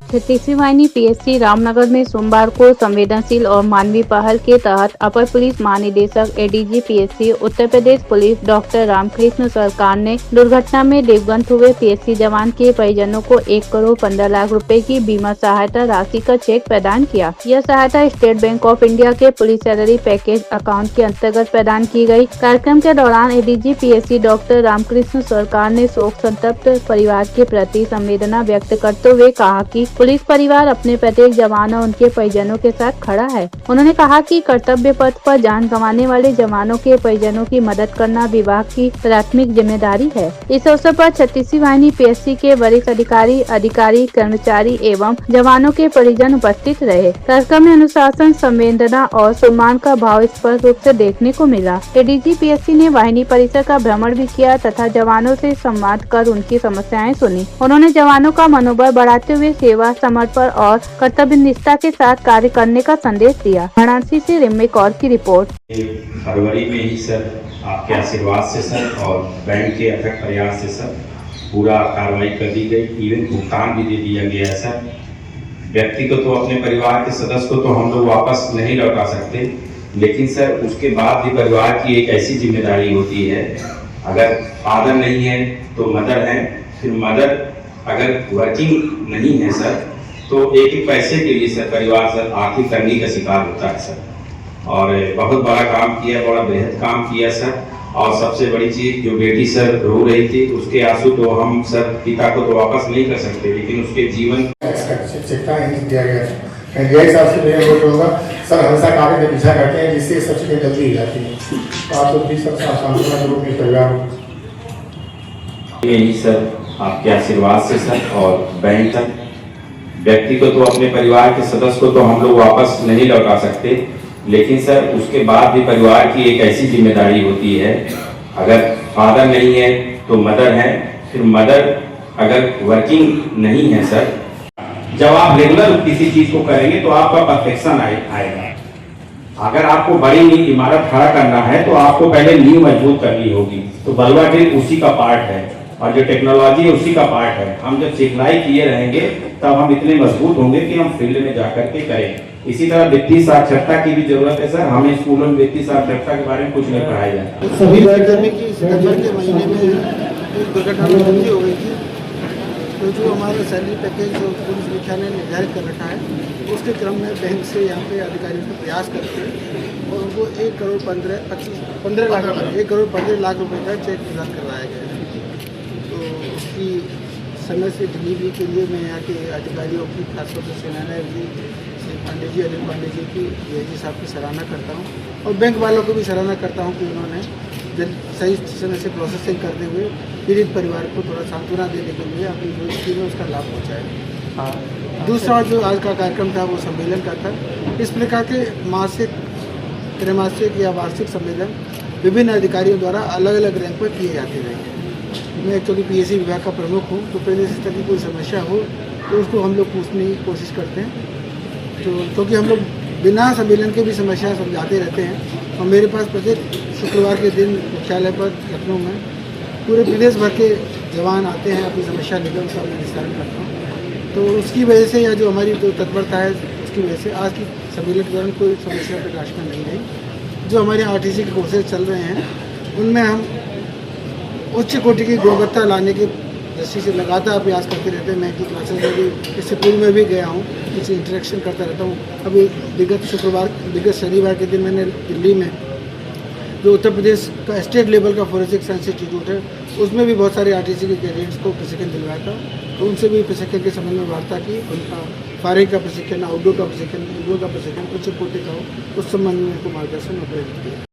छत्तीसवीं वाहिनी पीएससी रामनगर में सोमवार को संवेदनशील और मानवीय पहल के तहत अपर पुलिस महानिदेशक ADG PSC Uttar Pradesh police doctor Ramakrishna सरकार ने दुर्घटना में दिवंगत हुए पीएससी जवान के परिजनों को 1 करोड़ 15 लाख रुपए की बीमा सहायता राशि का चेक प्रदान किया। यह सहायता स्टेट बैंक ऑफ इंडिया के पुलिस सैलरी पैकेज अकाउंट के अंतर्गत प्रदान की गयी। कार्यक्रम के दौरान एडीजी पीएससी डॉक्टर रामकृष्ण सरकार ने शोक संतप्त परिवार के प्रति संवेदना व्यक्त करते हुए कहा कि पुलिस परिवार अपने प्रत्येक जवान और उनके परिजनों के साथ खड़ा है। उन्होंने कहा कि कर्तव्य पथ पर जान गंवाने वाले जवानों के परिजनों की मदद करना विभाग की प्राथमिक जिम्मेदारी है। इस अवसर पर छत्तीसवीं वाहिनी पीएससी के वरिष्ठ अधिकारी, कर्मचारी एवं जवानों के परिजन उपस्थित रहे। कार्यक्रम में अनुशासन, संवेदना और सम्मान का भाव स्पष्ट रूप से देखने को मिला। एडीजी पीएससी ने वाहिनी परिसर का भ्रमण भी किया तथा जवानों से संवाद कर उनकी समस्याएं सुनी। उन्होंने जवानों का मनोबल बढ़ाते हुए सेवा, समर्पण और कर्तव्य निष्ठा के साथ कार्य करने का संदेश दिया। वाराणसी से रिम्मी कौर की रिपोर्ट। फरवरी में ही सर आपके आशीर्वाद से सर और बैंक के अथक प्रयास से सर पूरा कार्रवाई कर दी गई। इवन भुगतान भी दे दिया गया सर। व्यक्ति को तो अपने परिवार के सदस्य को तो हम लोग वापस नहीं लौटा सकते, लेकिन सर उसके बाद भी परिवार की एक ऐसी जिम्मेदारी होती है, अगर फादर नहीं है तो मदर है, फिर मदर अगर वर्किंग नहीं है सर तो एक एक पैसे के लिए सर परिवार सर आर्थिक तंगी का शिकार होता है सर। और बहुत बड़ा काम किया, बड़ा बेहद काम किया सर। और सबसे बड़ी चीज जो बेटी सर रो रही थी उसके आंसू तो हम सर पिता को तो वापस नहीं कर सकते, लेकिन उसके जीवन होगा सर हमेशा कार्य का पीछा करते हैं जिससे सबसे चीजें जल्दी हो जाती है। तो आप लोग भी सब सांत्वना के रूप में परिवार यही सर आपके आशीर्वाद से सर और बैंक तक व्यक्ति को तो अपने परिवार के सदस्य को तो हम लोग वापस नहीं लौटा सकते, लेकिन सर उसके बाद भी परिवार की एक ऐसी जिम्मेदारी होती है, अगर फादर नहीं है तो मदर है, फिर मदर अगर वर्किंग नहीं है सर, जब आप रेगुलर किसी चीज को करेंगे तो आपका परफेक्शन आएगा। अगर आपको बड़ी इमारत खड़ा करना है तो आपको पहले नींव मजबूत करनी होगी, तो बलुआ ड्रिल उसी का पार्ट है और जो टेक्नोलॉजी है उसी का पार्ट है। हम जब सिखलाई किए रहेंगे तब हम इतने मजबूत होंगे कि हम फील्ड में जाकर के करें। इसी तरह वित्तीय साक्षरता की भी जरूरत है सर। हमें स्कूलों में वित्तीय साक्षरता के बारे में कुछ नहीं पढ़ाया जाता। सभी कर्मी की सितंबर के महीने में एक दुर्घटना में मृत्यु हो गई थी, तो जो हमारा सैलरी पैकेज जो पुलिस मुख्यालय ने निर्धारित कर रखा है उसके क्रम में बैंक से यहाँ पे अधिकारी को प्रयास करते हैं और उनको 1 करोड़ 15 लाख रुपए का चेक प्रदान करवाया गया है। तो उसकी समय से डिलीवरी के लिए मैं यहाँ के अधिकारियों की, खासतौर से सेनानायक जी, श्री पांडे जी, अनिल पांडे जी की, डीआईजी साहब की सराहना करता हूँ और बैंक वालों को भी सराहना करता हूँ कि उन्होंने सही समय से प्रोसेसिंग करते हुए पीड़ित परिवार को थोड़ा सांत्वना देने के लिए अपनी जो स्कीम है उसका लाभ पहुँचाया। दूसरा जो आज का कार्यक्रम था वो सम्मेलन का था। इस प्रकार के मासिक, त्रैमासिक या वार्षिक सम्मेलन विभिन्न अधिकारियों द्वारा अलग अलग रैंक पर किए जाते रहेंगे। मैं एक्चुअली पीएससी विभाग का प्रमुख हूँ, तो पहले इस तरह की कोई समस्या हो तो उसको हम लोग पूछने की कोशिश करते हैं, तो क्योंकि हम लोग बिना सम्मेलन के भी समस्या समझाते रहते हैं। और मेरे पास प्रत्येक शुक्रवार के दिन मुख्यालय पर लखनऊ में पूरे प्रदेश भर के जवान आते हैं, अपनी समस्या लेकर उसका मैं निस्तारण करता हूँ। तो उसकी वजह से या जो हमारी जो तत्परता है उसकी वजह से आज की सम्मेलन के दौरान कोई समस्या प्रकाश में नहीं रही। जो हमारे आरटीसी के कोर्सेज चल रहे हैं उनमें हम उच्च कोटि की गुणवत्ता लाने की दृष्टि से लगातार प्रयास करते रहते हैं। मैं की क्लासेज में भी इससे पूर्व में भी गया हूँ, इससे इंटरेक्शन करता रहता हूँ। अभी विगत शनिवार के दिन मैंने दिल्ली में जो उत्तर प्रदेश का स्टेट लेवल का फोरेंसिक साइंस इंस्टीट्यूट है उसमें भी बहुत सारे आरटीसी के कैडेट्स को प्रशिक्षण दिलवाया था, तो उनसे भी प्रशिक्षण के संबंध में वार्ता की। उनका फायरिंग का प्रशिक्षण, आउटडोर का प्रशिक्षण, इंडोर का प्रशिक्षण उच्च कोटि का हो, उस संबंध में उनको मार्गदर्शन और प्रेरित किया।